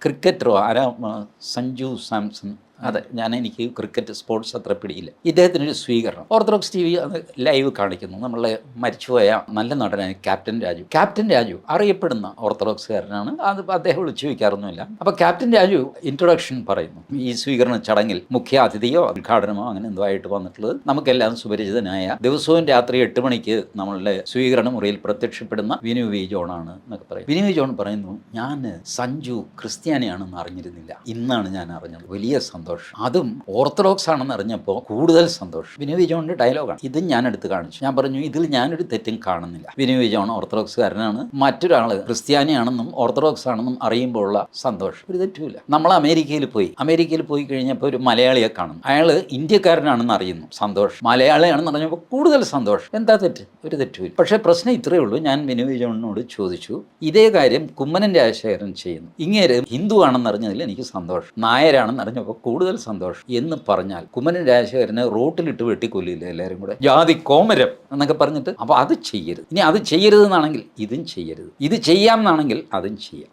ക്രിക്കറ്ററോ ആരാ സഞ്ജു സാംസൺ അതെ എനിക്ക് ക്രിക്കറ്റ് സ്പോർട്സ് അത്ര പിടിയില്ല. ഇദ്ദേഹത്തിനൊരു സ്വീകരണം ഓർത്തഡോക്സ് TV അത് ലൈവ് കാണിക്കുന്നു. നമ്മളെ മരിച്ചുപോയ നല്ല നടനായ ക്യാപ്റ്റൻ രാജു അറിയപ്പെടുന്ന ഓർത്തഡോക്സുകാരനാണ്. അത് അദ്ദേഹം വിളിച്ചു ചോദിക്കാറൊന്നുമില്ല. അപ്പോൾ ക്യാപ്റ്റൻ രാജു ഇൻട്രൊഡക്ഷൻ പറയുന്നു. ഈ സ്വീകരണ ചടങ്ങിൽ മുഖ്യ അതിഥിയോ ഉദ്ഘാടനമോ അങ്ങനെ എന്തോ ആയിട്ട് വന്നിട്ടുള്ളത് നമുക്കെല്ലാം സുപരിചിതനായ ദിവസവും രാത്രി 8 മണിക്ക് നമ്മളുടെ സ്വീകരണ മുറിയിൽ പ്രത്യക്ഷപ്പെടുന്ന വിനു വി ജോണാണ് എന്നൊക്കെ പറയും. വിനു വി ജോൺ പറയുന്നു, ഞാൻ സഞ്ജു ക്രിസ്ത്യാനിയാണെന്ന് അറിഞ്ഞിരുന്നില്ല, ഇന്നാണ് ഞാൻ അറിഞ്ഞത്, വലിയ സന്തോഷം, അതും ഓർത്തഡോക്സ് ആണെന്ന് അറിഞ്ഞപ്പോൾ കൂടുതൽ സന്തോഷം. വിനു വി ജോണിന്റെ ഡയലോഗാണ് ഇത്. ഞാൻ എടുത്ത് കാണിച്ചു. ഞാൻ പറഞ്ഞു, ഇതിൽ ഞാനൊരു തെറ്റും കാണുന്നില്ല. വിനു വി ജോൺ ഓർത്തഡോക്സുകാരനാണ്, മറ്റൊരാൾ ക്രിസ്ത്യാനിയാണെന്നും ഓർത്തഡോക്സ് ആണെന്നും അറിയുമ്പോഴുള്ള സന്തോഷം ഒരു തെറ്റുമില്ല. നമ്മൾ അമേരിക്കയിൽ പോയി കഴിഞ്ഞപ്പോൾ ഒരു മലയാളിയെ കാണുന്നു, അയാൾ ഇന്ത്യക്കാരനാണെന്ന് അറിയുന്നു, സന്തോഷം. മലയാളിയാണെന്ന് അറിഞ്ഞപ്പോൾ കൂടുതൽ സന്തോഷം. എന്താ തെറ്റ്? ഒരു തെറ്റുമില്ല. പക്ഷേ പ്രശ്നം ഇത്രയേ ഉള്ളൂ. ഞാൻ വിനു വി ജോണിനോട് ചോദിച്ചു, ഇതേ കാര്യം കുമ്മനം രാജശേഖരൻ ചെയ്യുന്നു, ഇങ്ങേര് ഹിന്ദു ആണെന്ന് അറിഞ്ഞതിൽ എനിക്ക് സന്തോഷം, നായരാണെന്ന് അറിഞ്ഞപ്പോൾ കൂടുതൽ സന്തോഷം എന്ന് പറഞ്ഞാൽ കുമ്മനം രാജശേഖരനെ റോട്ടിലിട്ട് വെട്ടിക്കൊല്ലില്ല എല്ലാവരും കൂടെ, ജാതി കോമരം എന്നൊക്കെ പറഞ്ഞിട്ട്. അപ്പോൾ അത് ചെയ്യരുത്. ഇനി അത് ചെയ്യരുതെന്നാണെങ്കിൽ ഇതും ചെയ്യരുത്, ഇത് ചെയ്യാമെന്നാണെങ്കിൽ അതും ചെയ്യാം.